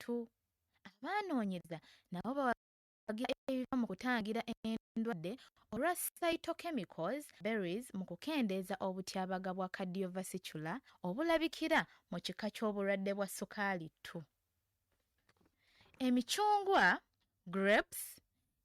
bantu. Abanoonyereza nabo bawagira ebiva mu kutangira endwadde olwa cytochemicals berries mu kukendeeza obutyabaga bwa cardiovascular obulabikira mu kika ky'obulwadde bwa ssukaali 2. Emicungwa, grapes,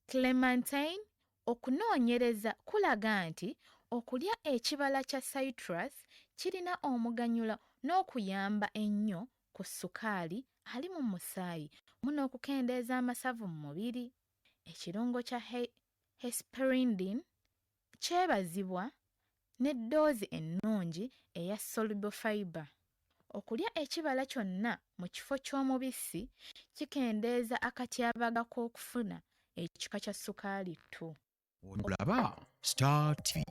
clementine, okunoonyereza kulaga nti okulya ekibala kya citrus kirina omuganyulo n'okuyamba ennyo ku ssukaali ali mu musaayi mu n'okukendeeza amasavu mu mubiri. Ekirungo kya hesperindin kyebazibwa n'eddoozi ennungi eya soluble fiber. Okulya ekibala kyonna mu kifo ky'omubisi kikendeeza akatyabaga k'okufuna ekika kya ssukaali 2. Olaba Star TV.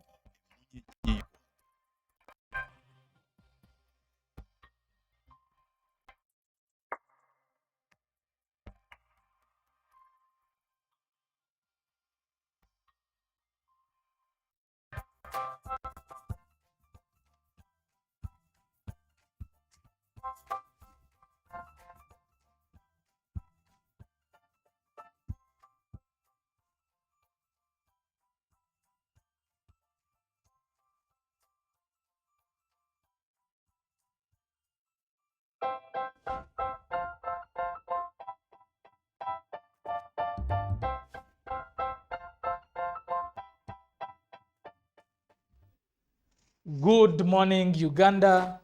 Good morning, Uganda.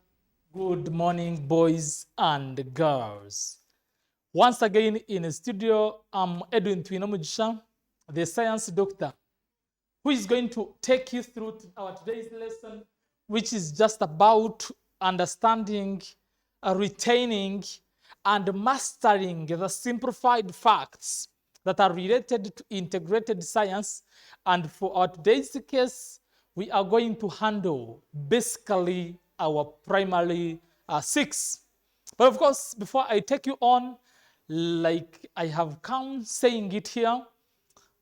Good morning, boys and girls. Once again in the studio, I'm Edwin Twinomugisha, the science doctor, who is going to take you through our today's lesson, which is just about understanding, retaining, and mastering the simplified facts that are related to integrated science. And for our today's case, we are going to handle basically our primary 6. But of course, before I take you on, like I have come saying it here,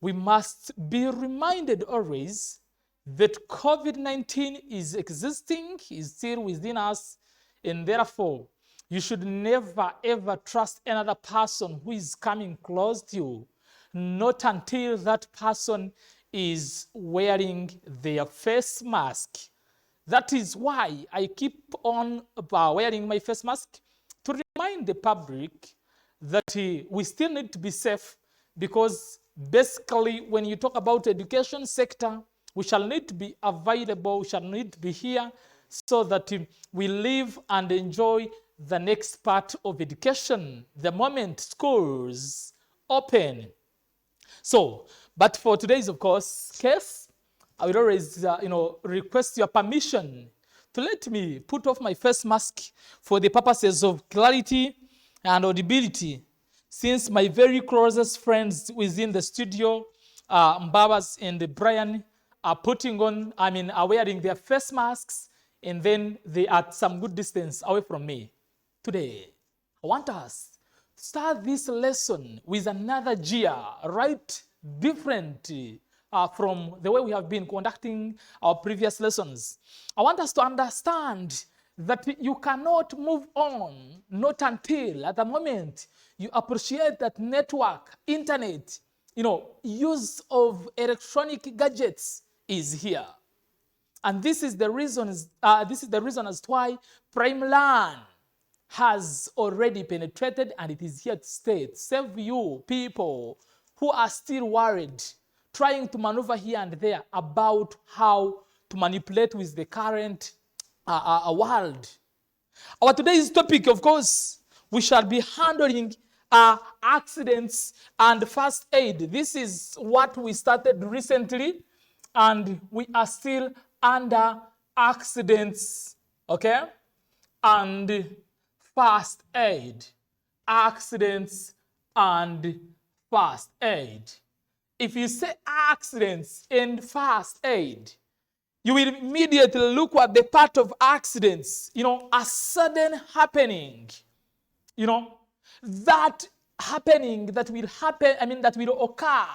we must be reminded always that COVID-19 is existing, is still within us, and therefore you should never ever trust another person who is coming close to you, not until that person is wearing their face mask. That is why I keep on wearing my face mask, to remind the public that we still need to be safe, because basically when you talk about education sector, we shall need to be available, we shall need to be here so that we live and enjoy the next part of education, the moment schools open. So, but for today's, of course, case, I will always, request your permission to let me put off my face mask for the purposes of clarity and audibility, since my very closest friends within the studio, Mbabas and Brian, are are wearing their face masks, and then they are at some good distance away from me. Today, I want us to start this lesson with another gear, right? Different from the way we have been conducting our previous lessons. I want us to understand that you cannot move on, not until at the moment you appreciate that network, internet, use of electronic gadgets is here. And this is the reason as to why PrimeLearn has already penetrated, and it is here to stay. To save you people who are still worried, trying to maneuver here and there about how to manipulate with the current world. Our today's topic, of course, we shall be handling accidents and first aid. This is what we started recently, and we are still under accidents, okay? And first aid. Accidents and first aid. If you say accidents and first aid, you will immediately look at the part of accidents, a sudden happening, that happening that will happen, that will occur,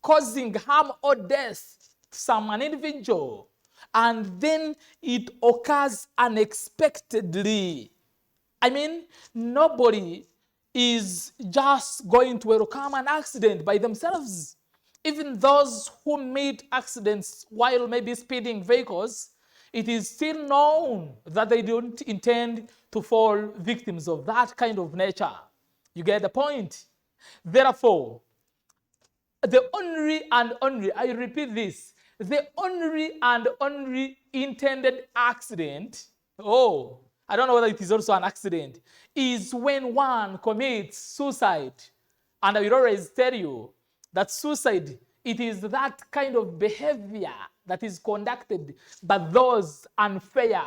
causing harm or death to an individual, and then it occurs unexpectedly. Nobody is just going to welcome an accident by themselves. Even those who meet accidents while maybe speeding vehicles, it is still known that they don't intend to fall victims of that kind of nature. You get the point? Therefore, the only and only, I repeat this, the only and only intended accident, oh, I don't know whether it is also an accident, is when one commits suicide. And I will always tell you that suicide, it is that kind of behavior that is conducted by those unfair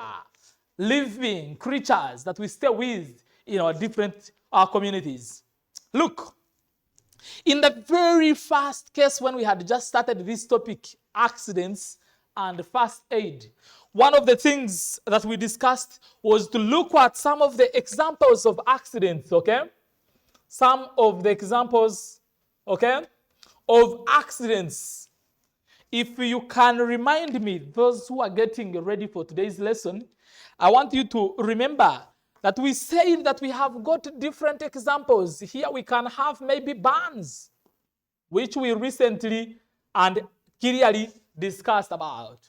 living creatures that we stay with in our different communities. Look, in the very first case when we had just started this topic, accidents and first aid, one of the things that we discussed was to look at some of the examples of accidents, okay? Some of the examples, okay, of accidents. If you can remind me, those who are getting ready for today's lesson, I want you to remember that we said that we have got different examples. Here we can have maybe burns, which we recently and clearly discussed about.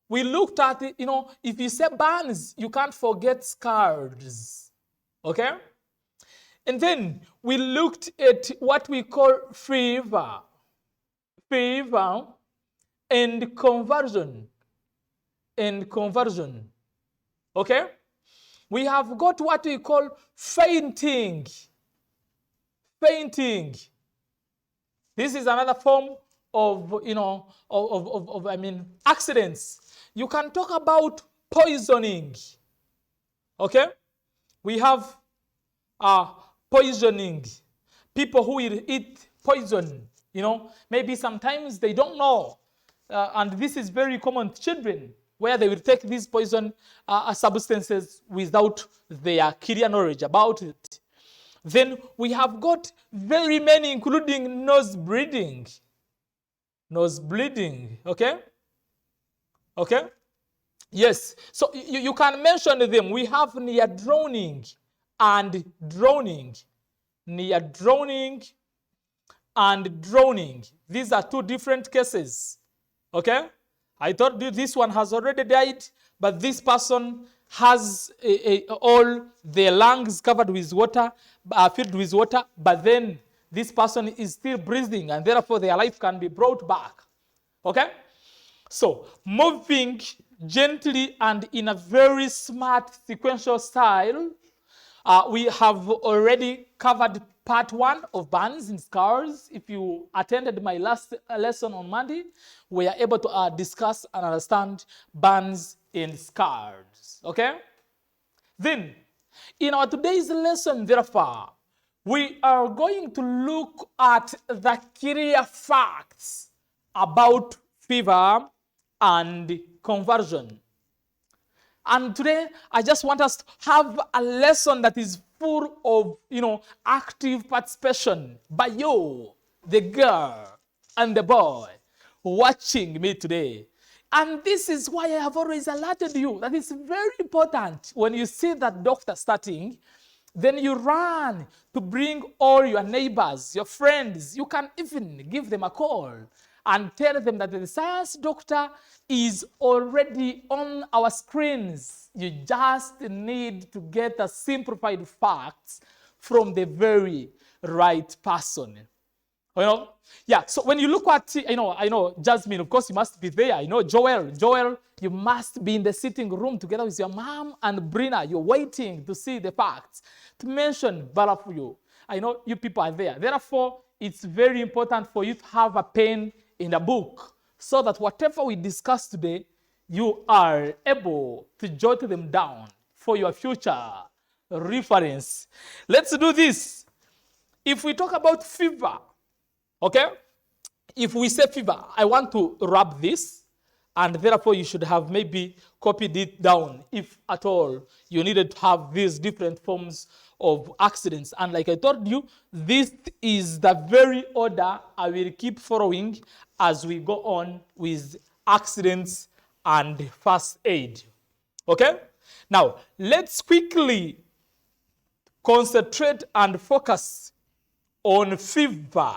We looked at it, if you say burns, you can't forget scars, okay? And then we looked at what we call fever and conversion, okay? We have got what we call fainting. This is another form of, accidents. You can talk about poisoning, okay? We have poisoning. People who will eat poison, maybe sometimes they don't know. And this is very common to children, where they will take these poison substances without their clear knowledge about it. Then we have got very many, including nose bleeding, okay? Okay? Yes, so you can mention them. We have near drowning and drowning. Near drowning and drowning. These are two different cases, okay? I thought this one has already died, but this person has all their lungs covered with water, filled with water, but then this person is still breathing, and therefore their life can be brought back. Okay? So, moving gently and in a very smart sequential style, we have already covered part 1 of burns and scars. If you attended my last lesson on Monday, we are able to discuss and understand burns and scars. Okay? Then, in our today's lesson, therefore, we are going to look at the clear facts about fever and conversion. And today, I just want us to have a lesson that is full of, active participation by you, the girl and the boy watching me today. And this is why I have always alerted you that it's very important when you see that doctor starting, then you run to bring all your neighbors, your friends. You can even give them a call and tell them that the science doctor is already on our screens. You just need to get the simplified facts from the very right person. Yeah, so when you look at, I know, Jasmine, of course, you must be there. I know, Joel, you must be in the sitting room together with your mom and Brina. You're waiting to see the facts, to mention Bala for you. I know you people are there. Therefore, it's very important for you to have a pen in a book so that whatever we discuss today, you are able to jot them down for your future reference. Let's do this. If we talk about fever, okay? If we say fever, I want to wrap this, and therefore you should have maybe copied it down if at all you needed to have these different forms of accidents. And like I told you, this is the very order I will keep following as we go on with accidents and first aid. Okay? Now, let's quickly concentrate and focus on fever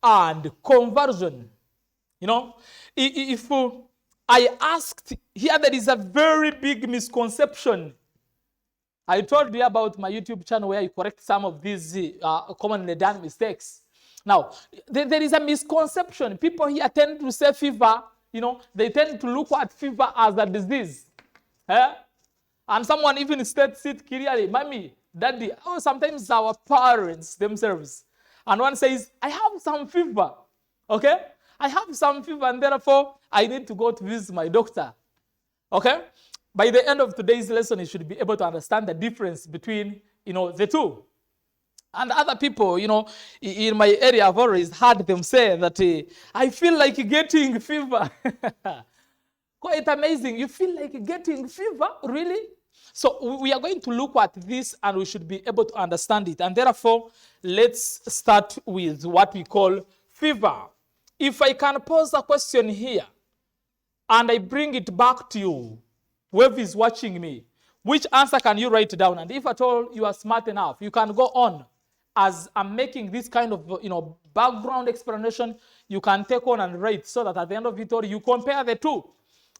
and conversion. You know, if I asked, here there is a very big misconception. I told you about my YouTube channel where I correct some of these commonly done mistakes. Now, there is a misconception. People here tend to say fever, you know, they tend to look at fever as a disease. Eh? And someone even states it clearly, mommy, daddy, oh, sometimes our parents themselves. And one says, I have some fever, okay? I have some fever and therefore I need to go to visit my doctor, okay? By the end of today's lesson, you should be able to understand the difference between, you know, the two. And other people, you know, in my area, I've always heard them say that I feel like getting fever. Quite amazing. You feel like getting fever? Really? So we are going to look at this and we should be able to understand it. And therefore, let's start with what we call fever. If I can pose a question here and I bring it back to you, whoever is watching me, which answer can you write down? And if at all you are smart enough, you can go on. As I'm making this kind of, you know, background explanation, you can take on and write so that at the end of it all, you compare the two,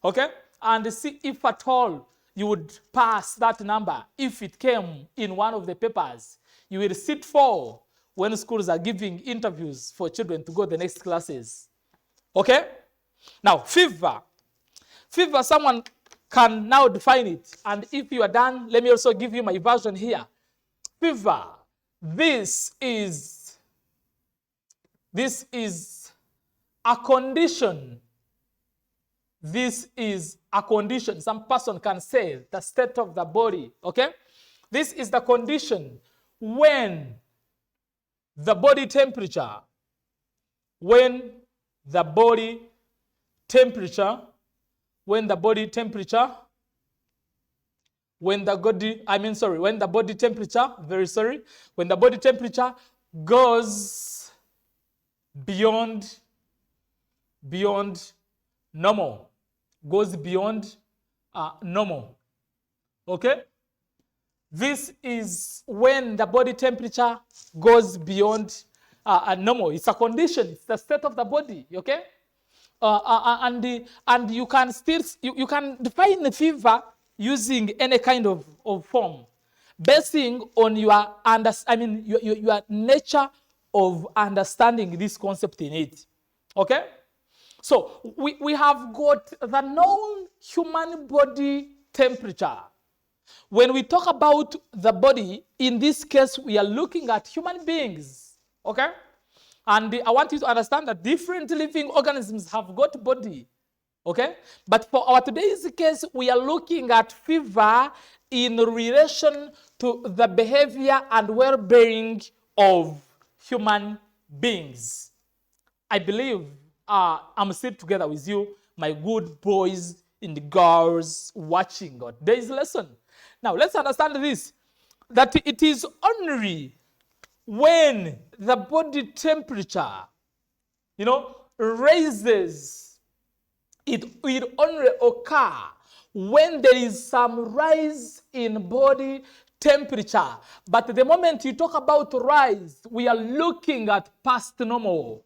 okay? And see if at all you would pass that number if it came in one of the papers. You will sit for when schools are giving interviews for children to go to the next classes, okay? Now, fever. Fever, someone can now define it. And if you are done, let me also give you my version here. Fever. This is a condition. This is a condition. Some person can say the state of the body, okay? This is the condition when the body temperature, when the body temperature goes beyond normal, normal, okay? This is when the body temperature goes beyond normal. It's a condition, it's the state of the body, okay? And you can still, you can define the fever using any kind of form, basing on your your nature of understanding this concept in it. Okay? So we have got the known human body temperature. When we talk about the body, in this case, we are looking at human beings. Okay? And I want you to understand that different living organisms have got body, okay? But for our today's case, we are looking at fever in relation to the behavior and well-being of human beings. I believe I'm still together with you, my good boys and girls watching today's lesson. Now, let's understand this, that it is only when the body temperature, you know, raises, it will only occur when there is some rise in body temperature. But the moment you talk about rise, we are looking at past normal.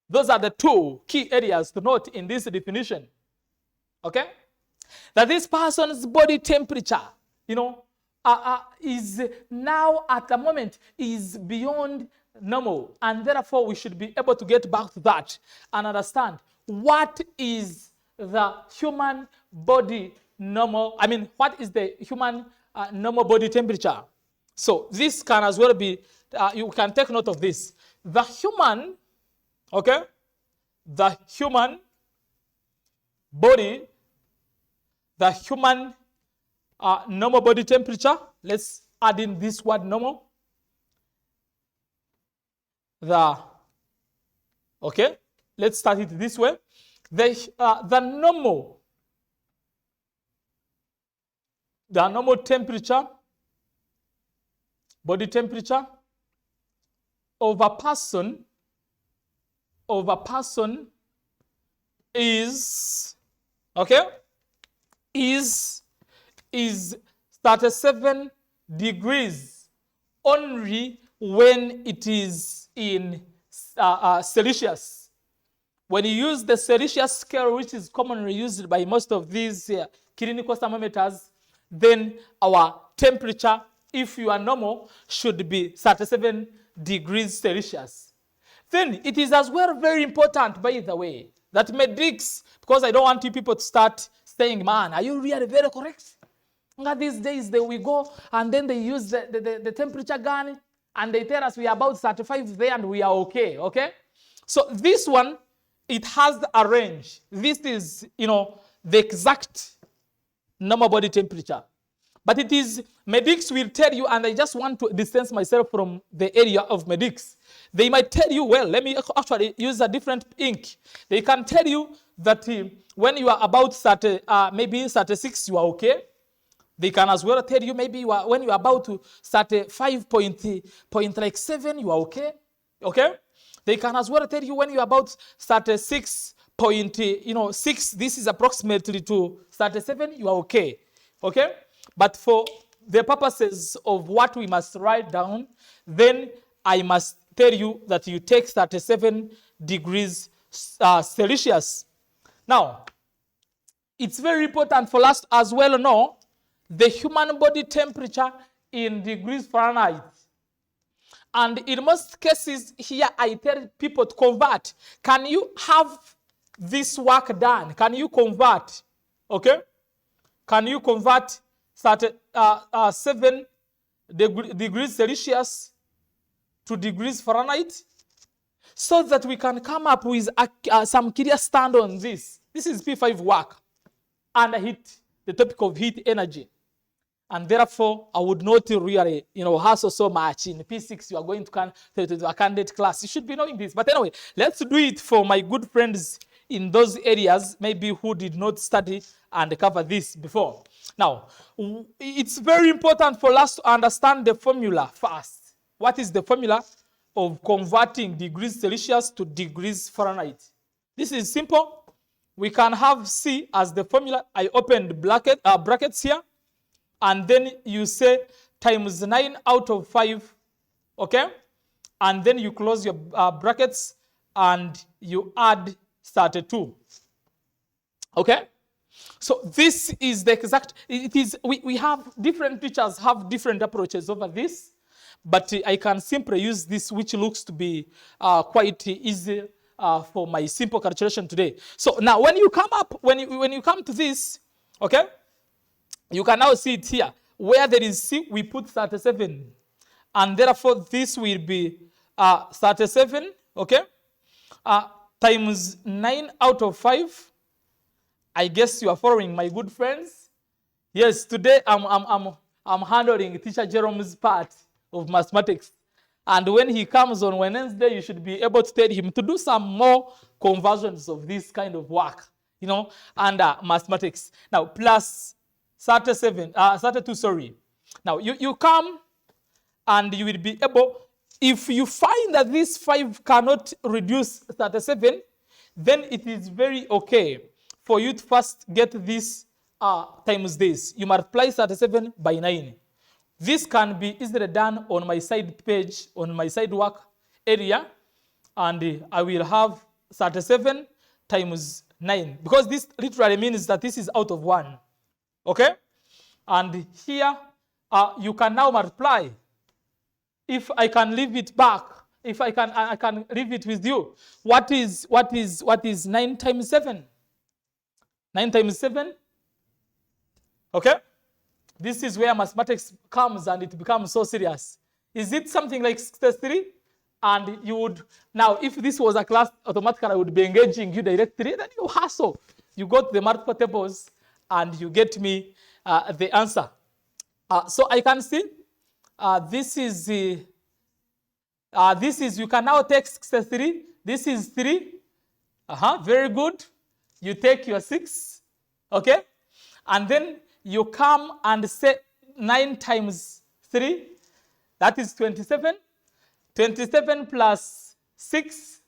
Those are the two key areas to note in this definition. Okay? That this person's body temperature, you know, is now at the moment is beyond normal, and therefore we should be able to get back to that and understand what is the human body normal. What is the human normal body temperature? So this can as well be, you can take note of this. The human, okay, the human body, the human normal body temperature, let's add in this word normal. Okay, let's start it this way. The normal temperature, body temperature of a person is, okay, is 37 degrees only when it is in Celsius. When you use the Celsius scale, which is commonly used by most of these clinical thermometers, then our temperature, if you are normal, should be 37 degrees Celsius. Then it is as well very important, by the way, that medics, because I don't want you people to start saying, man, are you really very correct? These days we go and then they use the temperature gun and they tell us we are about 35 there and we are okay, okay? So this one, it has a range. This is, the exact normal body temperature. But it is, medics will tell you, and I just want to distance myself from the area of medics. They might tell you, well, let me actually use a different ink. They can tell you that when you are about maybe 36, you are okay. They can as well tell you maybe when you are about to 35.7, you are okay. Okay? They can as well tell you when you are about 36.6, this is approximately to 37, you are okay. Okay? But for the purposes of what we must write down, then I must tell you that you take 37 degrees Celsius. Now, it's very important for us as well to know the human body temperature in degrees Fahrenheit. And in most cases here, I tell people to convert. Can you have this work done? Can you convert? Okay? Can you convert 7 degrees Celsius to degrees Fahrenheit? So that we can come up with some clear stand on this. This is P5 work. And heat, the topic of heat energy. And therefore, I would not really, hassle so much. In P6, you are going to a candidate class. You should be knowing this. But anyway, let's do it for my good friends in those areas, maybe who did not study and cover this before. Now, it's very important for us to understand the formula first. What is the formula of converting degrees Celsius to degrees Fahrenheit? This is simple. We can have C as the formula. I opened brackets here. And then you say times 9 out of 5, okay? And then you close your brackets and you add 32, okay? So this is the exact, it is, we have different teachers have different approaches over this, but I can simply use this, which looks to be quite easy for my simple calculation today. So now when you come to this, okay? You can now see it here. Where there is C, we put 37. And therefore, this will be 37, okay? Times 9 out of 5. I guess you are following, my good friends. Yes, today I'm handling teacher Jerome's part of mathematics. And when he comes on Wednesday, you should be able to tell him to do some more conversions of this kind of work, under mathematics. Now, plus 32, sorry. Now, you come and you will be able, if you find that this 5 cannot reduce 37, then it is very okay for you to first get this times this. You multiply 37 by 9. This can be easily done on my side page, on my side work area, and I will have 37 times 9, because this literally means that this is out of 1. Okay? And here, you can now multiply. If I can leave it back, if I can leave it with you. What is 9 times 7? 9 times 7? Okay? This is where mathematics comes and it becomes so serious. Is it something like 63? And you would, now if this was a class, automatically I would be engaging you directly, then you hustle. You got the multiple tables and you get me the answer. So I can see this is, you can now take 63. This is 3. Very good. You take your 6. Okay? And then you come and say 9 times 3. That is 27. 27 plus 6,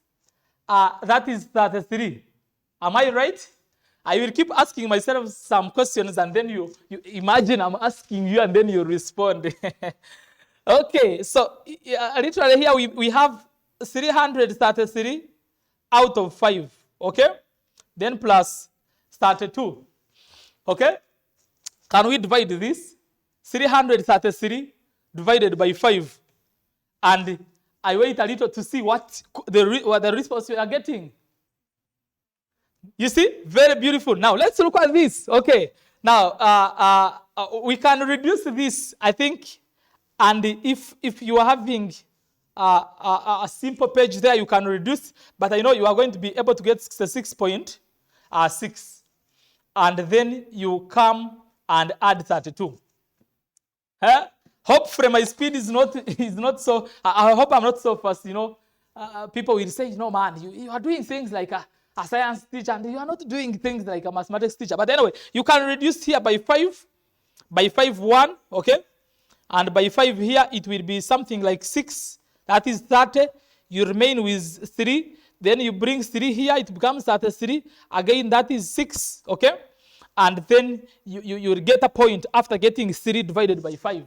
that is 33. Am I right? I will keep asking myself some questions, and then you imagine I'm asking you, and then you respond. Okay, so literally here we have 333 out of 5, okay? Then plus 32, okay? Can we divide this? 333 divided by 5. And I wait a little to see what the response we are getting. You see? Very beautiful. Now, let's look at this. Okay. Now, we can reduce this, I think. And if you are having a simple page there, you can reduce. But I know you are going to be able to get 66.6. And then you come and add 32. Huh? Hopefully my speed is not so, I hope I'm not so fast, you know. People will say, no, man, you are doing things like a science teacher, and you are not doing things like a mathematics teacher. But anyway, you can reduce here by 5, 1, okay? And by 5 here, it will be something like 6. That is 30. You remain with 3. Then you bring 3 here, it becomes 33. Again, that is 6, okay? And then you will get a point after getting 3 divided by 5.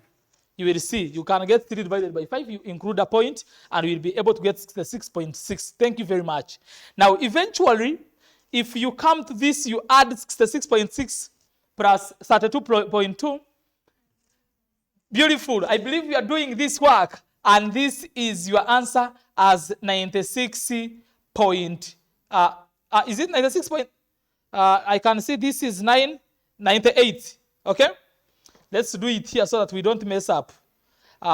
You will see, you can get 3 divided by 5, you include a point, and you will be able to get 66.6. Thank you very much. Now, eventually, if you come to this, you add 66.6 plus 32.2. Beautiful. I believe you are doing this work, and this is your answer as 96 point. Is it 96 point? I can see this is 98. Okay? Let's do it here so that we don't mess up.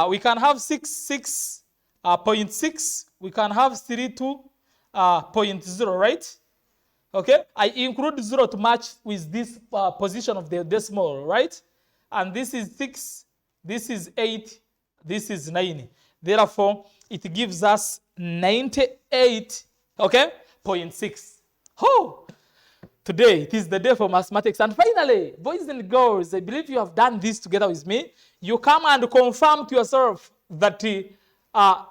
We can have 6.6. We can have 32.0, right? Okay? I include 0 to match with this position of the decimal, right? And this is 6, this is 8, this is 9. Therefore, it gives us 98, okay, 0.6. Oh! Today, it is the day for mathematics. And finally, boys and girls, I believe you have done this together with me. You come and confirm to yourself that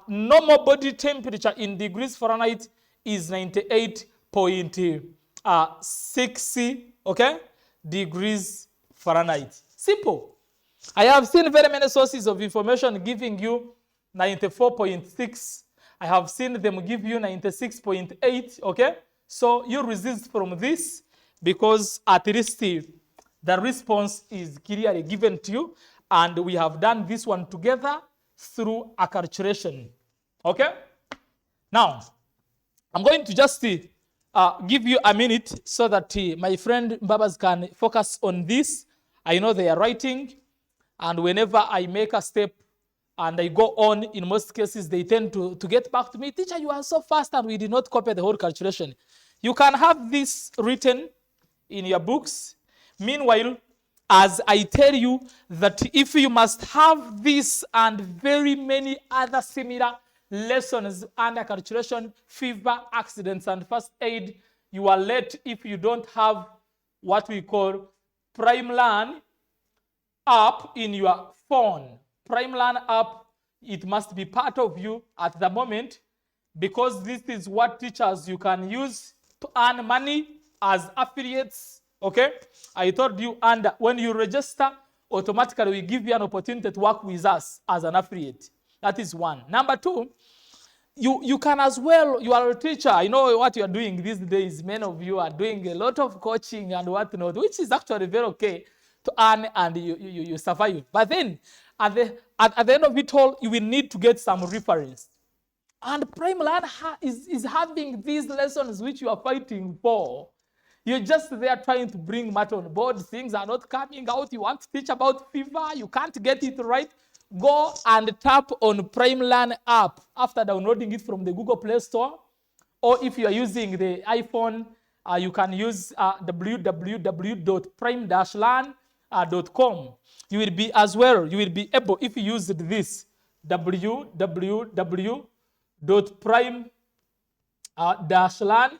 normal body temperature in degrees Fahrenheit is 98.6, okay, degrees Fahrenheit. Simple. I have seen very many sources of information giving you 94.6. I have seen them give you 96.8, okay? So you resist from this because at least the response is clearly given to you, and we have done this one together through a calculation. Okay? Now, I'm going to just give you a minute so that my friend Babas can focus on this. I know they are writing, and whenever I make a step and I go on, in most cases, they tend to get back to me. Teacher, you are so fast and we did not copy the whole calculation. You can have this written in your books. Meanwhile, as I tell you that if you must have this and very many other similar lessons under calculation, fever, accidents, and first aid, you are late if you don't have what we call PrimeLearn app in your phone. PrimeLearn app, it must be part of you at the moment, because this is what teachers you can use to earn money as affiliates, okay? I told you, and when you register, automatically we give you an opportunity to work with us as an affiliate. That is one. Number two, you can as well, you are a teacher. I know what you are doing these days. Many of you are doing a lot of coaching and whatnot, which is actually very okay to earn, and you survive. But then, at the end of it all, you will need to get some reference. And PrimeLearn is having these lessons which you are fighting for. You're just there trying to bring matter on board. Things are not coming out. You want to teach about fever. You can't get it right. Go and tap on PrimeLearn app after downloading it from the Google Play Store. Or if you are using the iPhone, you can use www.prime-learn.com. You will be as well, you will be able, if you use this, www.prime-learn,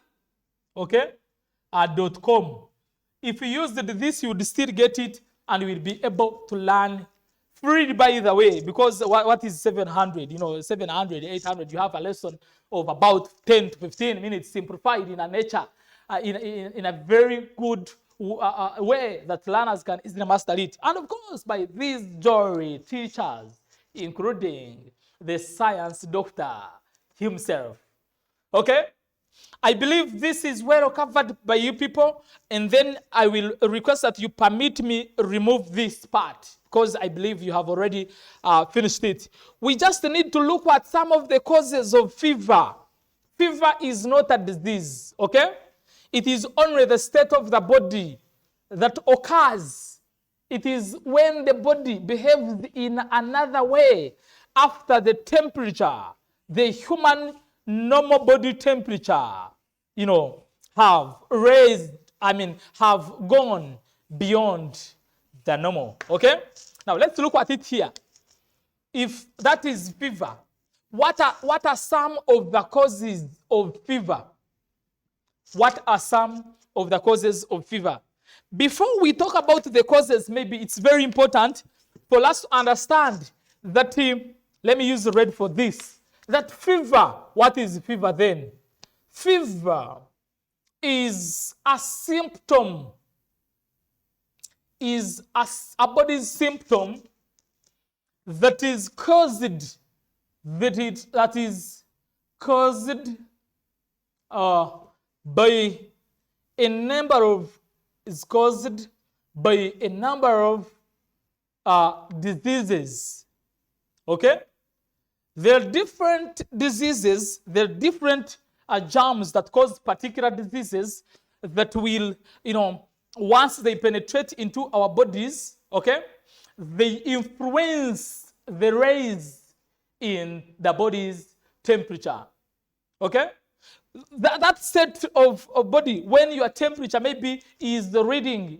okay, .com. If you use this, you would still get it, and you will be able to learn free, by the way, because what is 700? 700, 800, you have a lesson of about 10 to 15 minutes simplified in a nature in a very good way that learners can easily master it. And of course, by these jury teachers, including the science doctor himself. Okay? I believe this is well covered by you people, and then I will request that you permit me remove this part because I believe you have already finished it. We just need to look at some of the causes of fever. Fever is not a disease, okay? It is only the state of the body that occurs. It is when the body behaves in another way after the temperature, the human normal body temperature, have have gone beyond the normal. Okay? Now let's look at it here. If that is fever, what are some of the causes of fever? What are some of the causes of fever? Before we talk about the causes, maybe it's very important for us to understand that, let me use red for this, that fever, what is fever then? Fever is a symptom, is a body's symptom that is caused, by a number of diseases. Okay? There are different diseases, there are different germs that cause particular diseases that will, once they penetrate into our bodies, okay, they influence the rise in the body's temperature. Okay? That state of body, when your temperature maybe is the reading,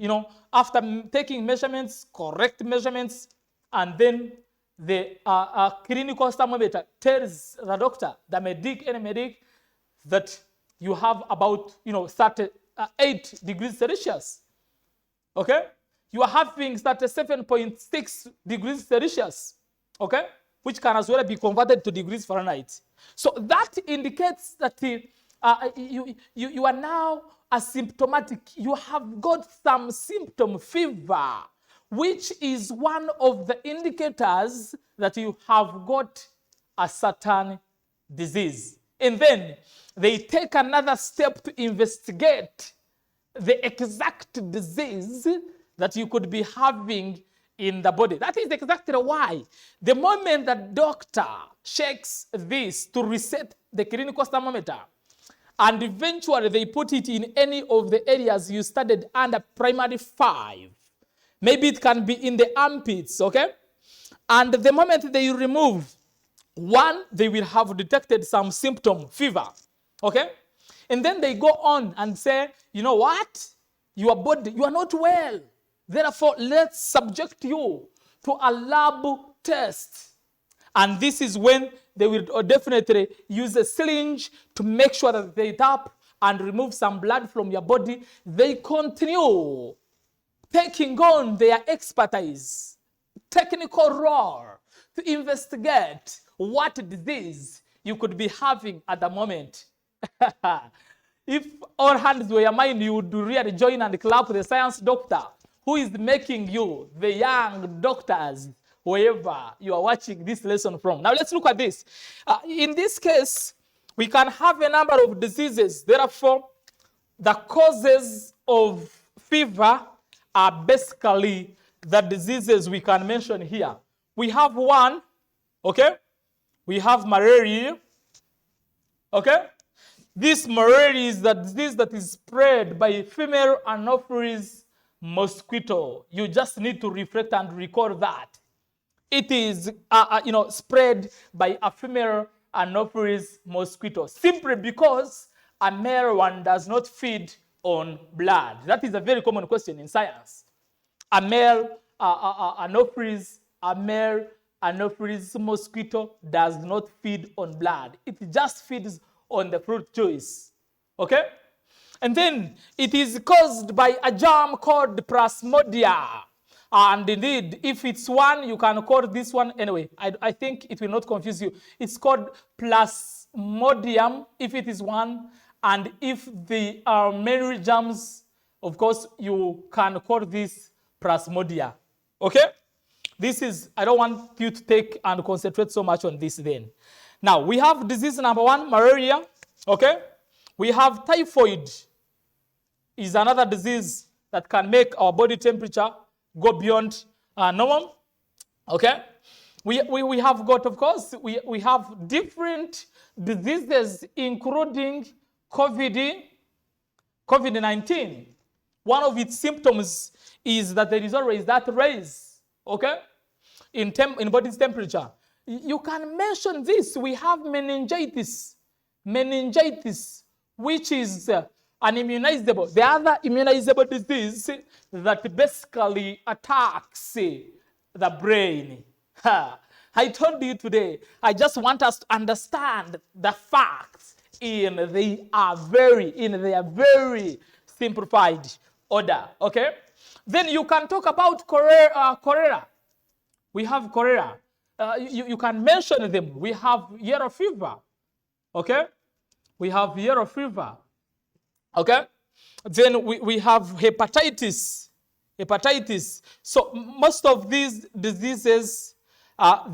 after taking measurements, correct measurements, and then the clinical thermometer tells the doctor, the medic, that you have about 38 degrees Celsius. Okay? You are having 37.6 degrees Celsius. Okay? Which can as well be converted to degrees Fahrenheit. So that indicates that you are now asymptomatic. You have got some symptom fever, which is one of the indicators that you have got a certain disease. And then they take another step to investigate the exact disease that you could be having in the body. That is exactly why the moment the doctor checks this to reset the clinical thermometer, and eventually they put it in any of the areas you studied under primary 5, maybe it can be in the armpits, okay? And the moment they remove one, they will have detected some symptom, fever, okay? And then they go on and say, you know what? Your body, you are not well. Therefore, let's subject you to a lab test. And this is when they will definitely use a syringe to make sure that they tap and remove some blood from your body. They continue taking on their expertise, technical role to investigate what disease you could be having at the moment. If all hands were mine, you would really join and clap the science doctor who is making you, the young doctors, wherever you are watching this lesson from. Now let's look at this. In this case, we can have a number of diseases. Therefore, the causes of fever are basically the diseases we can mention here. We have one, okay? We have malaria, okay? This malaria is the disease that is spread by female Anopheles mosquito. You just need to reflect and recall that. It is, spread by a female Anopheles mosquito, simply because a male one does not feed on blood. That is a very common question in science. A male Anopheles mosquito does not feed on blood. It just feeds on the fruit juice. Okay? And then it is caused by a germ called Plasmodia. And indeed, if it's one, you can call this one anyway. I think it will not confuse you. It's called Plasmodium if it is one. And if the are many germs, of course, you can call this Plasmodia. Okay? This is, I don't want you to take and concentrate so much on this then. Now, we have disease number 1, malaria. Okay? We have typhoid, is another disease that can make our body temperature go beyond normal. Okay? We have got, of course, we have different diseases, including COVID-19. One of its symptoms is that there is always that raise, okay, in body's temperature. You can mention this. We have meningitis, which is an immunizable, the other immunizable disease that basically attacks the brain. I told you today, I just want us to understand the facts in their very simplified order, okay? Then you can talk about cholera. We have cholera. You can mention them. We have yellow fever, okay? We have yellow fever, okay? Then we have hepatitis. So most of these diseases,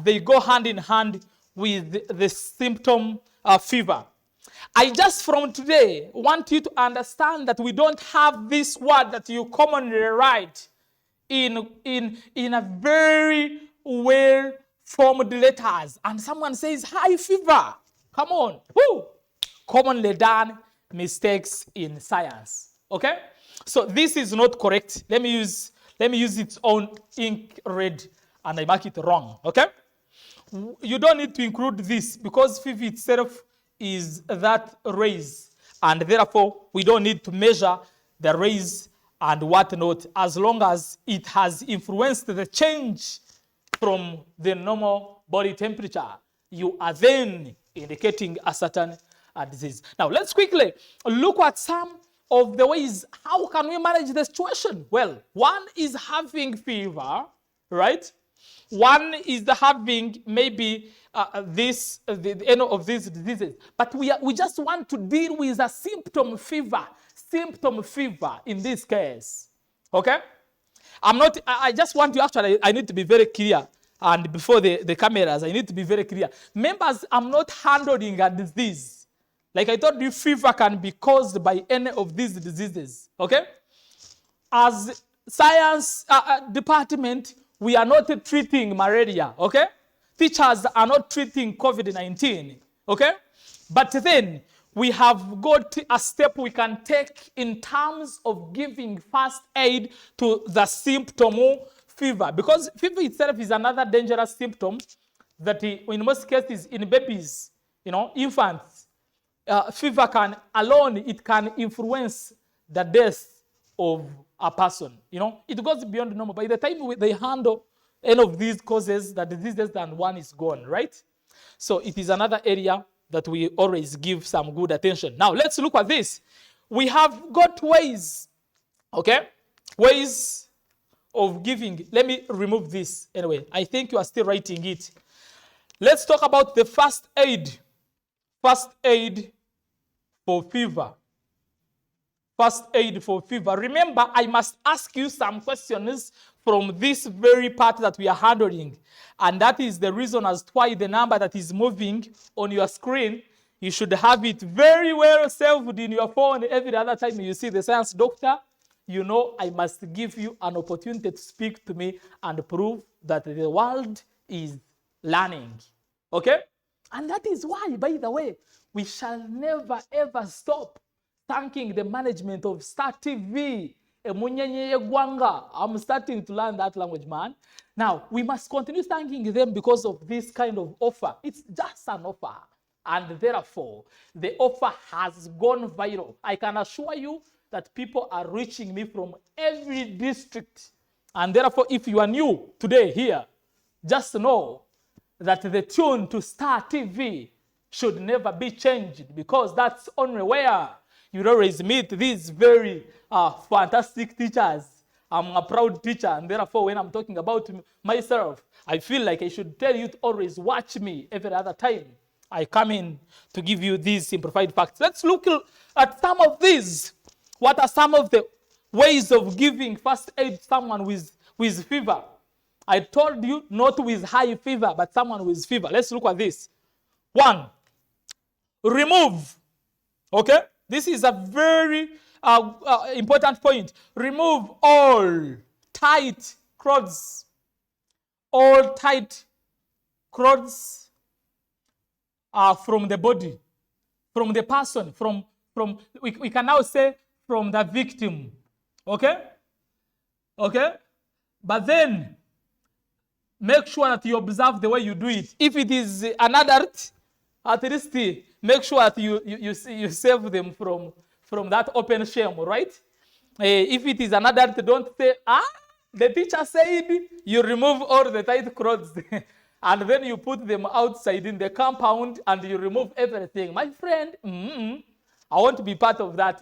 they go hand in hand with the symptom fever. I just from today want you to understand that we don't have this word that you commonly write in a very well-formed letters. And someone says, high fever. Come on. Woo! Commonly done mistakes in science. Okay? So this is not correct. Let me use its own ink red and I mark it wrong. Okay? You don't need to include this because fever itself is that raise, and therefore we don't need to measure the raise and whatnot as long as it has influenced the change from the normal body temperature. You are then indicating a certain disease. Now let's quickly look at some of the ways how can we manage the situation. Well, one is having fever, right? One is having maybe the end of these diseases. But we just want to deal with a symptom fever in this case. Okay? I just want to actually, I need to be very clear. And before the cameras, I need to be very clear. Members, I'm not handling a disease. Like I told you, fever can be caused by any of these diseases. Okay? As science department, we are not treating malaria, okay? Teachers are not treating COVID-19, okay? But then we have got a step we can take in terms of giving first aid to the symptom fever. Because fever itself is another dangerous symptom that in most cases in babies, infants, fever can alone, it can influence the death of a person. It goes beyond normal. By the time they handle any of these causes, the diseases, then one is gone, right? So it is another area that we always give some good attention. Now let's look at this. We have got ways, okay? Ways of giving. Let me remove this anyway. I think you are still writing it. Let's talk about the first aid. First aid for fever. First aid for fever. Remember, I must ask you some questions from this very part that we are handling. And that is the reason as to why the number that is moving on your screen, you should have it very well saved in your phone. Every other time you see the science doctor, I must give you an opportunity to speak to me and prove that the world is learning. Okay? And that is why, by the way, we shall never ever stop thanking the management of Star TV. I'm starting to learn that language, man. Now, we must continue thanking them because of this kind of offer. It's just an offer. And therefore, the offer has gone viral. I can assure you that people are reaching me from every district. And therefore, if you are new today here, just know that the tune to Star TV should never be changed because that's only where you always meet these very fantastic teachers. I'm a proud teacher, and therefore when I'm talking about myself, I feel like I should tell you to always watch me every other time. I come in to give you these simplified facts. Let's look at some of these. What are some of the ways of giving first aid to someone with fever? I told you not with high fever, but someone with fever. Let's look at this. 1, remove. Okay? This is a very important point. Remove all tight clothes. All tight clothes from the body, from the person, we can now say from the victim. Okay? Okay? But then, make sure that you observe the way you do it. If it is an adult, at least make sure that you save them from that open shame, right? If it is an adult, don't say, the teacher said you remove all the tight clothes and then you put them outside in the compound and you remove everything. My friend, I want to be part of that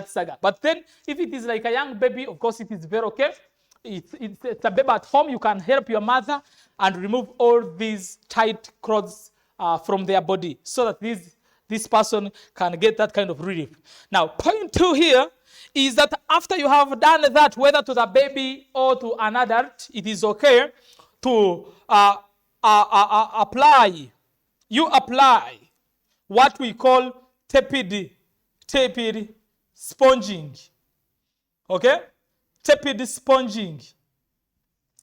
saga. But then if it is like a young baby, of course it is very okay. It's a baby at home. You can help your mother and remove all these tight clothes from their body so that this person can get that kind of relief. Now, point 2 here is that after you have done that, whether to the baby or to an adult, it is okay to apply. You apply what we call tepid sponging. Okay? Tepid sponging.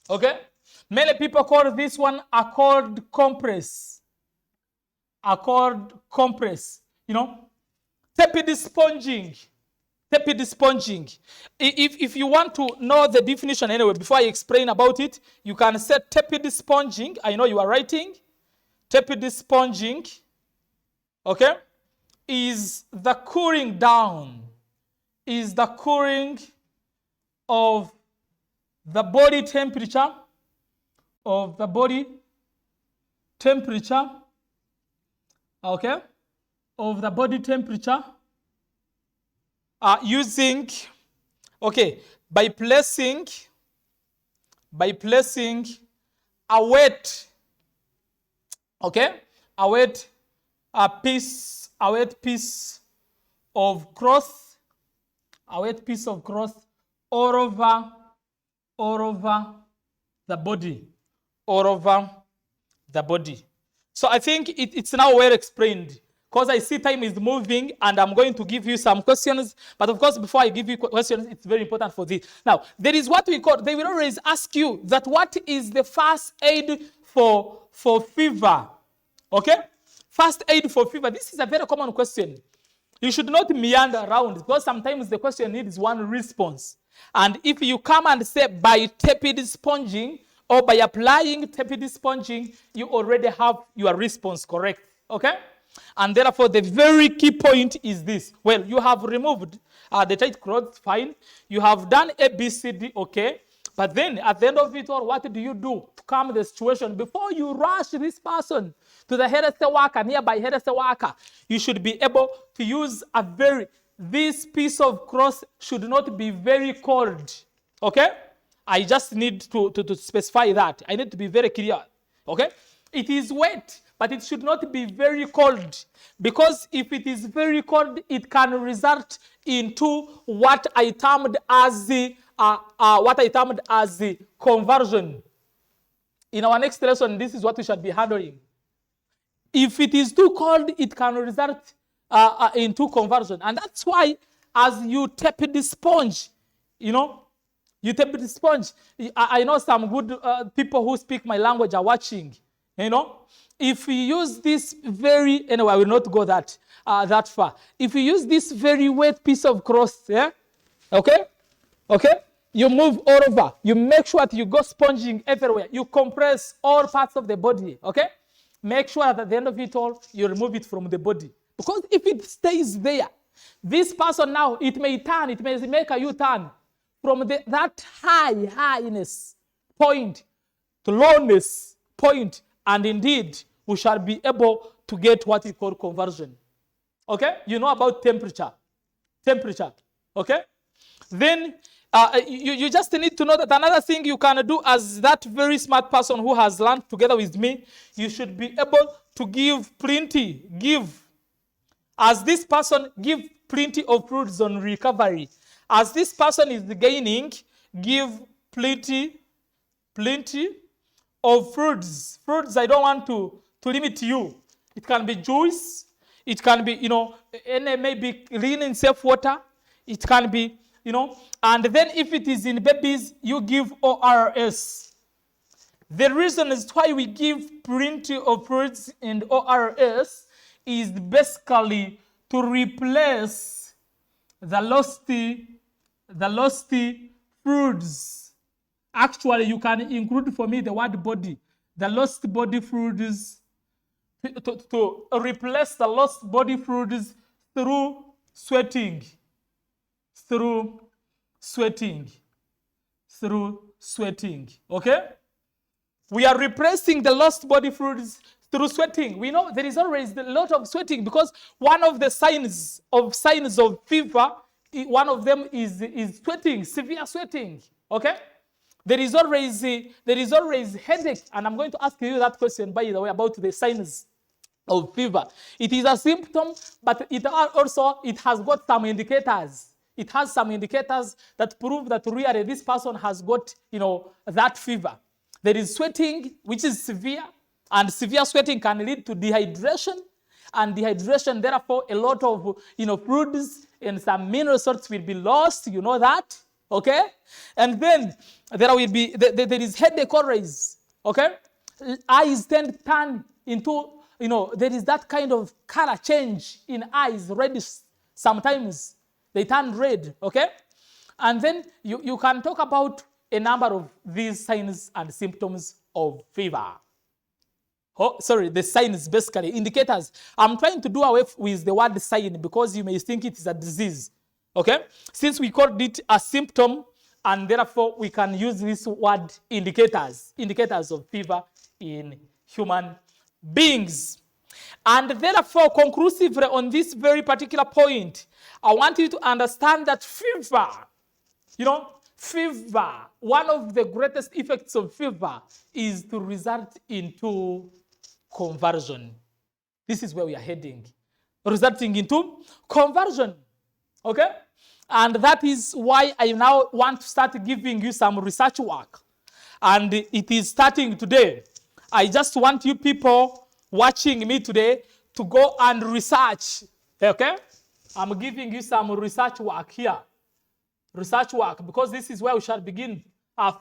Okay? Many people call this one a cold compress. A cold compress. You know? Tepid sponging. Tepid sponging. If you want to know the definition anyway, before I explain about it, you can say tepid sponging. I know you are writing. Tepid sponging, okay, is the cooling down, is the cooling of the body temperature, okay, of the body temperature, using, okay, by placing a wet, okay, a wet piece of cloth, all over the body, So I think it's now well explained. Because I see time is moving and I'm going to give you some questions. But of course, before I give you questions, it's very important for this. Now, there is what we call, they will always ask you that what is the first aid for fever? Okay? First aid for fever. This is a very common question. You should not meander around because sometimes the question needs one response. And if you come and say by tepid sponging or by applying tepid sponging, you already have your response correct. Okay? And therefore, the very key point is this. Well, you have removed the tight clothes, fine. You have done A, B, C, D, okay. But then, at the end of it all, what do you do to calm the situation? Before you rush this person to the health worker, nearby health worker, you should be able to use this piece of cloth should not be very cold, okay? I just need to specify that. I need to be very clear, okay? It is wet, but it should not be very cold, because if it is very cold, it can result into what I termed as the conversion. In our next lesson, this is what we shall be handling. If it is too cold, it can result into conversion, and that's why, as you tap the sponge, you tap the sponge. I know some good people who speak my language are watching. If you use this anyway, I will not go that far. If you use this very wet piece of cloth, okay, you move all over. You make sure that you go sponging everywhere. You compress all parts of the body, okay? Make sure that at the end of it all, you remove it from the body. Because if it stays there, this person now, it may make a U-turn from that highness point to lowness point, and indeed, we shall be able to get what we call conversion. Okay? You know about temperature, okay? Then you just need to know that another thing you can do as that very smart person who has learned together with me, you should be able to give plenty, give. As this person give plenty of fruits on recovery. As this person is gaining, give plenty of fruits. Fruits, I don't want to limit you. It can be juice. It can be, maybe clean and safe water. It can be, and then if it is in babies, you give ORS. The reason is why we give plenty of fruits and ORS is basically to replace the lost fruits. Actually, you can include for me the word body. The lost body fruits, to replace the lost body fruits through sweating. Through sweating. Okay? We are replacing the lost body fluids through sweating. We know there is always a lot of sweating because one of the signs of fever, one of them is sweating, severe sweating. Okay? There is always headache, and I'm going to ask you that question, by the way, about the signs of fever. It is a symptom, but it has got some indicators. It has some indicators that prove that really this person has got, that fever. There is sweating, which is severe, and severe sweating can lead to dehydration, and dehydration, therefore, a lot of, fluids and some mineral salts will be lost. You know that, okay? And then there is headache always, okay? Eyes turn into, there is that kind of color change in eyes, reddish sometimes. They turn red, okay? And then you can talk about a number of these signs and symptoms of fever. The signs, basically, indicators. I'm trying to do away with the word sign because you may think it is a disease, okay? Since we called it a symptom, and therefore we can use this word indicators of fever in human beings. And therefore, conclusively on this very particular point, I want you to understand that fever, one of the greatest effects of fever is to result into conversion. This is where we are heading, resulting into conversion, okay? And that is why I now want to start giving you some research work. And it is starting today. I just want you people watching me today to go and research, okay? I'm giving you some research work here. Research work, because this is where we shall begin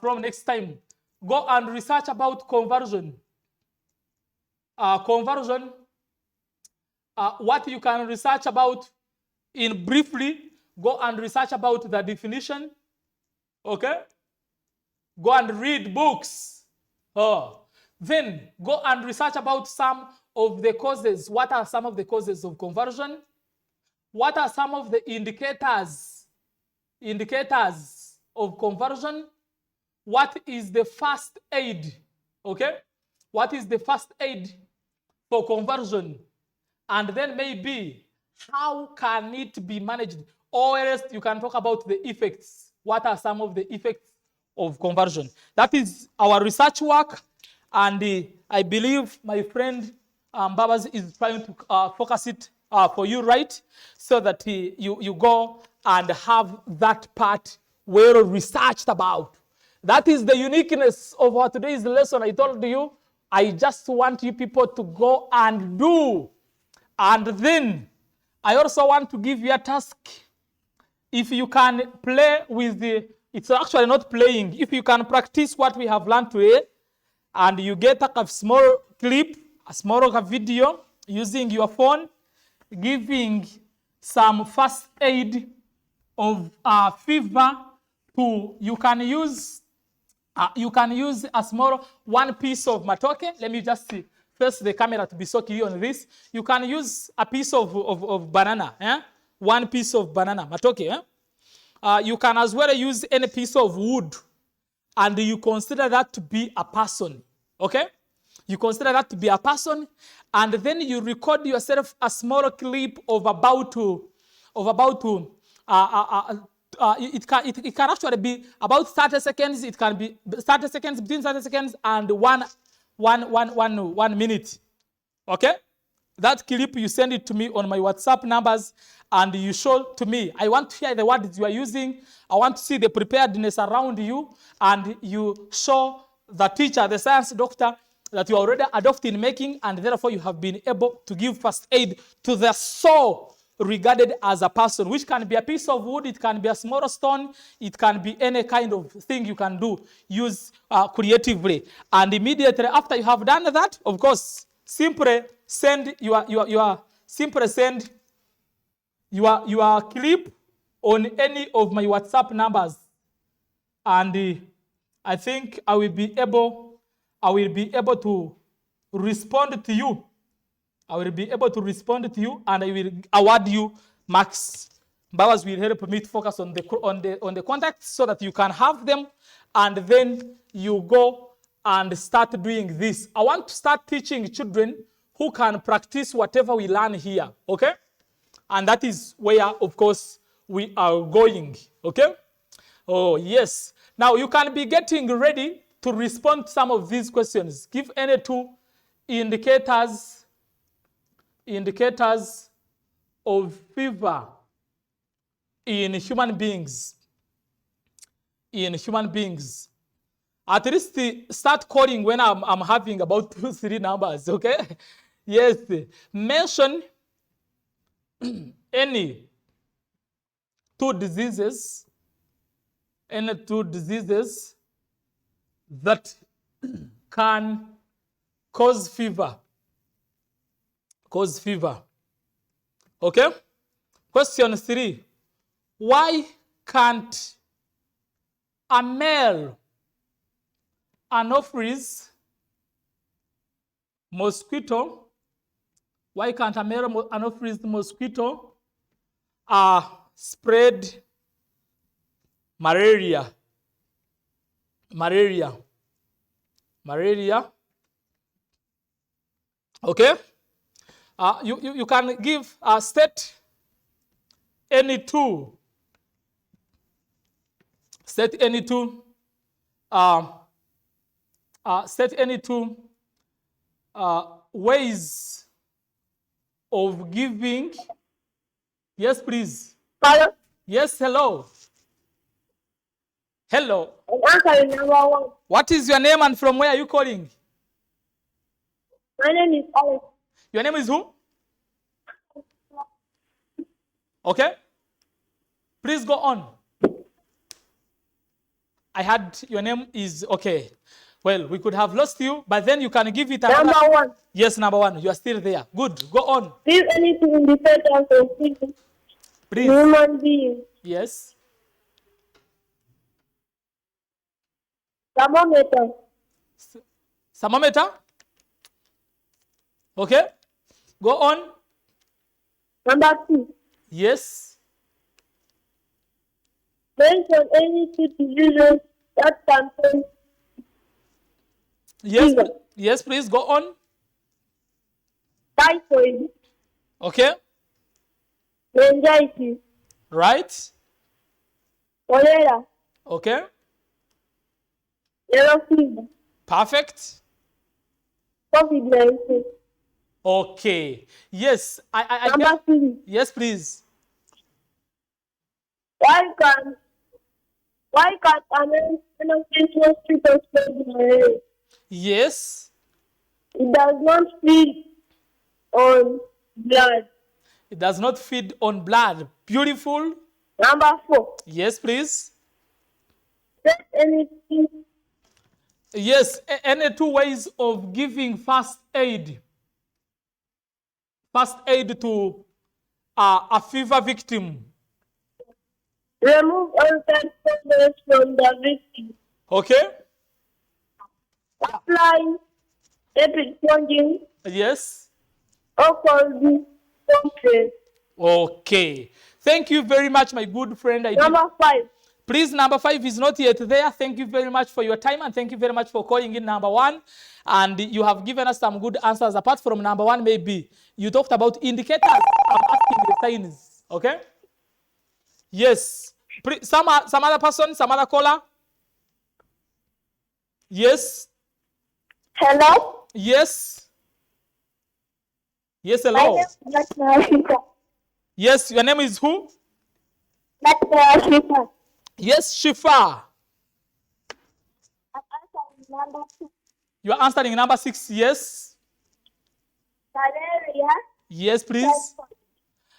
from next time. Go and research about conversion. What you can research about in briefly, go and research about the definition, okay? Go and read books. Then go and research about some of the causes. What are some of the causes of conversion? What are some of the indicators of conversion? What is the first aid? Okay? What is the first aid for conversion? And then maybe how can it be managed? Or else you can talk about the effects. What are some of the effects of conversion? That is our research work. And I believe my friend Babas is trying to focus it for you, right? So that you go and have that part well researched about. That is the uniqueness of our today's lesson. I told you, I just want you people to go and do. And then I also want to give you a task. If you can play with it's actually not playing. If you can practice what we have learned today, and you get a small clip, a small video using your phone, giving some first aid of fever you can use a small one piece of matoke. Let me just face the camera to be so clear on this. You can use a piece of banana, one piece of banana, matoke. You can as well use any piece of wood, and you consider that to be a person, okay? You consider that to be a person, and then you record yourself a small clip of it can actually be about 30 seconds. It can be 30 seconds, between 30 seconds and one minute. Okay? That clip, you send it to me on my WhatsApp numbers and you show to me. I want to hear the words you are using. I want to see the preparedness around you. And you show the teacher, the science doctor, that you are already adept in making, and therefore you have been able to give first aid to the soul regarded as a person, which can be a piece of wood, it can be a small stone, it can be any kind of thing you can do, use creatively. And immediately after you have done that, of course, simply send your clip on any of my WhatsApp numbers, and I think I will be able to respond to you. I will be able to respond to you, and I will award you marks. Bowers will help me to focus on the contacts so that you can have them, and then you go and start doing this. I want to start teaching children who can practice whatever we learn here, okay? And that is where, of course, we are going, okay? Oh, yes. Now, you can be getting ready to respond to some of these questions. Give any two indicators of fever in human beings. At least start calling when I'm having about 2-3 numbers, okay? Yes. Mention any two diseases that can cause fever. Okay? Question 3. Why can't a male Anopheles mosquito spread malaria? Okay? You can give state any two ways of giving. Yes, please. Hello. Yes, hello. Hello. Answer number 1. What is your name and from where are you calling? My name is Alex. Your name is who? Okay. Please go on. I had your name is okay. Well, we could have lost you, but then you can give it another. Number 1. Yes, number 1. You are still there. Good. Go on. Give anything indicators of fever. Please. Human being. Yes. Thermometer. Thermometer. Okay. Go on. Number 2. Yes. Mention any two diseases that can cause Yes. fever. Yes, please go on. Typhoid. Okay. Meningitis. Right. Cholera. Okay. Yellow fever. Perfect. COVID-19. Okay. Yes. I Number 3. Yes, please. Why can't an innocent mosquito spread malaria? Yes. It does not feed on blood. It does not feed on blood. Beautiful. Number 4. Yes, please. Set anything. Yes. Any two ways of giving first aid. First aid to a fever victim. Remove unsafe substances from the victim. Okay. Apply epic sponging Yes. or cold compress. Okay. Thank you very much, my good friend. Number 5. Please, number 5 is not yet there. Thank you very much for your time, and thank you very much for calling in number 1. And you have given us some good answers. Apart from number 1, maybe you talked about indicators. I'm asking the signs. Okay? Yes. Some other person, some other caller? Yes. Hello? Yes. Yes, My hello. name is Dr. Ashika. Yes, your name is who? Dr. Ashika. Yes, Shifa. I'm answering number 2. You are answering number 6. Yes. Malaria. Yes, please.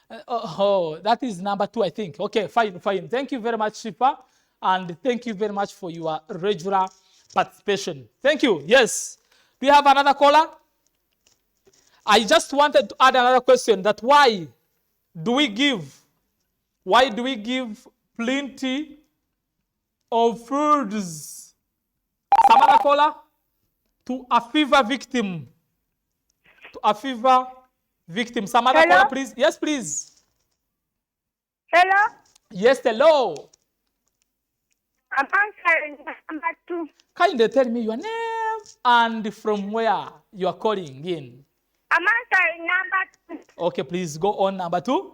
Typhoid. That is number 2, I think. Okay, fine. Thank you very much, Shifa. And thank you very much for your regular participation. Thank you. Yes. Do you have another caller? I just wanted to add another question, that why do we give plenty of foods, some other caller, to a fever victim? Some other Hello? caller, please. Yes, please. Hello? Yes, hello. I'm answering number 2. Kindly tell me your name and from where you are calling in. I'm answering number 2. Okay, please go on number 2.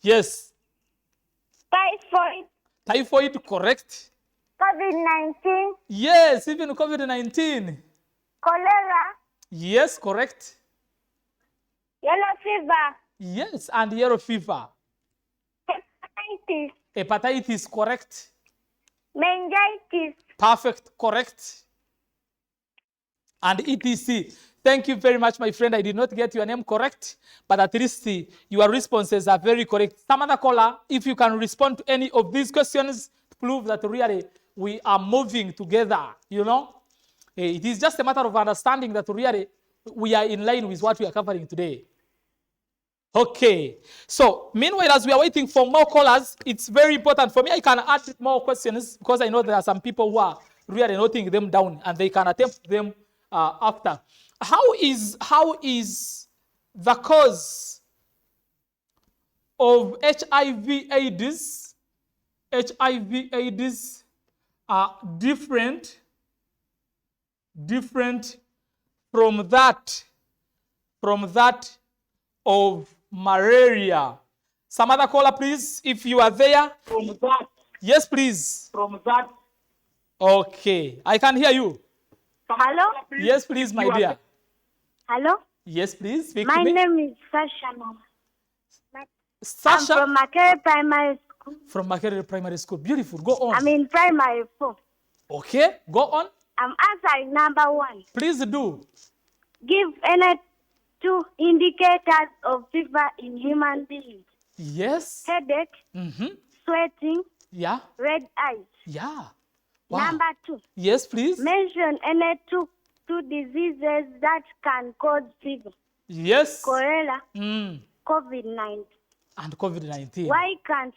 Yes. Typhoid. Typhoid, correct. COVID-19. Yes, even COVID-19. Cholera. Yes, correct. Yellow fever. Yes, and yellow fever. Hepatitis. Hepatitis, correct. Meningitis. Perfect, correct. And etc. Thank you very much, my friend. I did not get your name correct, but at least your responses are very correct. Some other caller, if you can respond to any of these questions, to prove that really we are moving together, you know. It is just a matter of understanding that really we are in line with what we are covering today. Okay, so meanwhile, as we are waiting for more callers, it's very important for me. I can add more questions because I know there are some people who are really noting them down and they can attempt them after. How is the cause of HIV/AIDS different from that of malaria? Some other caller, please, if you are there. From that. Yes, please. From that. Okay, I can hear you. Hello? Yes, please, my dear. Hello? Yes, please. Speak My to me. name is Sasha. Sasha I'm from Makere Primary School. from Malaria Primary School. Beautiful. Go on. I'm in primary 4. Okay, go on. I'm answering number 1. Please do. Give any 2 indicators of fever in human beings. Yes. Headache, sweating, Yeah. red eyes. Yeah. Wow. Number 2. Yes, please. Mention any two diseases that can cause fever. Yes. Cholera, Mm. COVID-19. And COVID-19. Why can't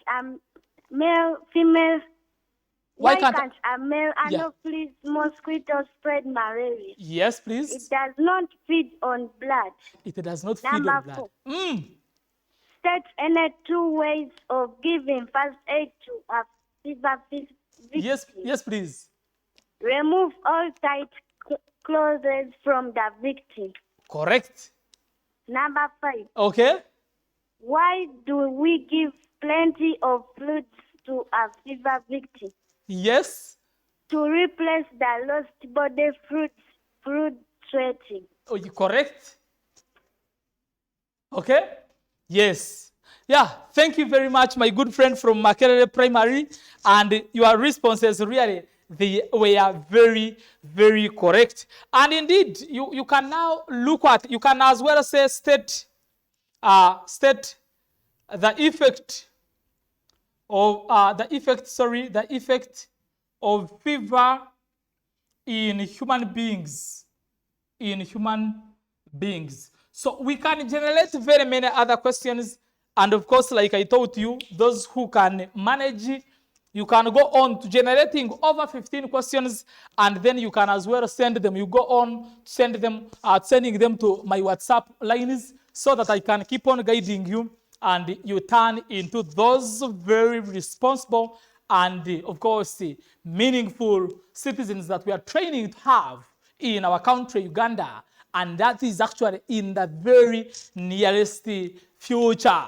female? Why Why can't- can't a male anopheles mosquito spread malaria? Yes, please. It does not feed on blood. It does not feed Number on blood. 4. Mm. State any 2 ways of giving first aid to a fever victim. Yes, please. Remove all tight clothes from the victim. Correct. Number 5. Okay. Why do we give plenty of fluids to a fever victim? Yes. To replace the lost body fluid sweating. Oh, you correct. Okay. Yes. Yeah. Thank you very much, my good friend from Makerere Primary. And your responses really, they were very, very correct. And indeed, you can now look at, you can as well say state the effect of fever in human beings. So we can generate very many other questions. And of course, like I told you, those who can manage, you can go on to generating over 15 questions, and then you can as well send them. You go on sending them to my WhatsApp lines so that I can keep on guiding you, and you turn into those very responsible and, of course, meaningful citizens that we are training to have in our country, Uganda, and that is actually in the very nearest future.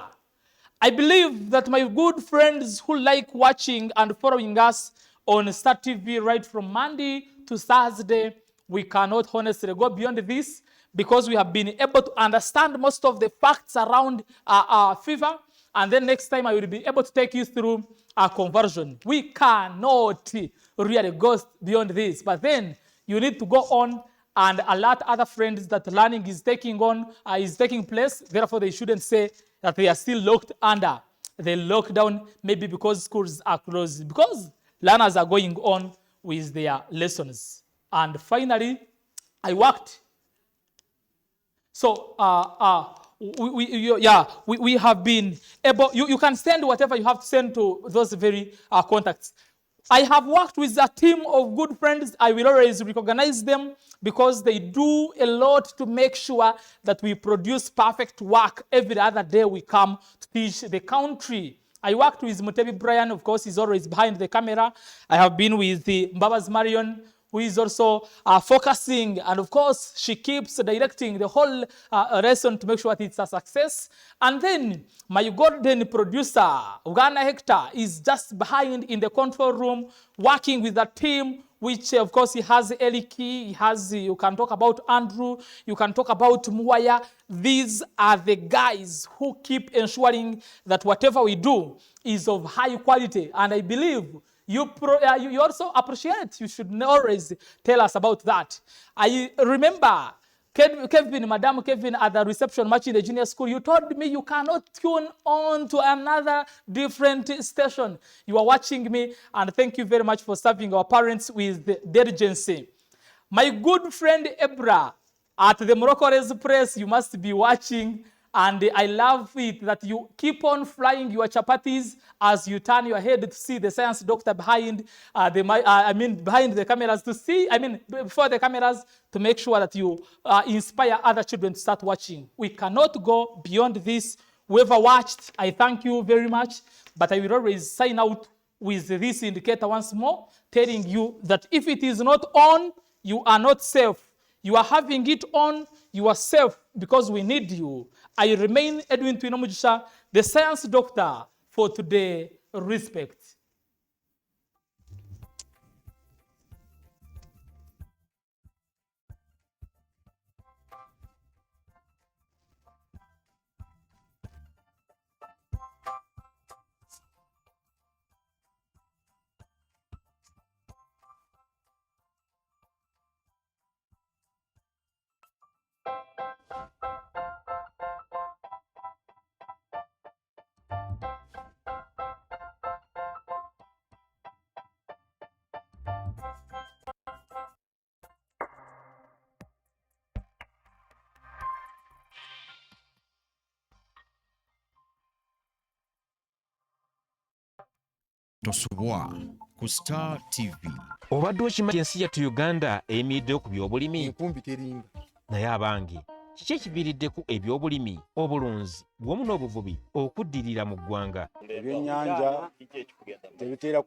I believe that my good friends who like watching and following us on Star TV right from Monday to Thursday, we cannot honestly go beyond this, because we have been able to understand most of the facts around fever. And then next time I will be able to take you through conversion. We cannot really go beyond this. But then you need to go on and alert other friends that learning is taking place. Therefore, they shouldn't say that they are still locked under the lockdown, maybe because schools are closed, because learners are going on with their lessons. And finally, I worked. So we have been able, you can send whatever you have to send to those very contacts. I have worked with a team of good friends. I will always recognize them because they do a lot to make sure that we produce perfect work every other day we come to teach the country. I worked with Mutebi Brian, of course, he's always behind the camera. I have been with the Mbabas Marion, who is also focusing, and of course, she keeps directing the whole lesson to make sure that it's a success. And then my golden producer, Uganda Hector, is just behind in the control room, working with the team, which of course he has Eliki, you can talk about Andrew, you can talk about Muwaya. These are the guys who keep ensuring that whatever we do is of high quality. And I believe you also appreciate, you should always tell us about that. I remember Kevin, Madam Kevin, at the reception match in the junior school, you told me you cannot tune on to another different station. You are watching me, and thank you very much for serving our parents with diligency. My good friend Ebra, at the Morocco Race Press, you must be watching, and I love it that you keep on flying your chapatis as you turn your head to see the science doctor behind behind the cameras before the cameras, to make sure that you inspire other children to start watching. We cannot go beyond this. Whoever watched, I thank you very much, but I will always sign out with this indicator once more, telling you that if it is not on, you are not safe. You are having it on, you are safe, because we need you. I remain Edwin Twinomugisha, the science doctor for today. Respect. Tosubwa ku Star TV. Obadde okimanyi ensi yattu Uganda eyimiriddewo ku byobulimi? Enkumbi teringa. Naye abange, kiki ekiviiriddeko ebyobulimi, obulunzi wamu n'obuvubi okuddirira mu ggwanga? Ebyennyanja tebiteera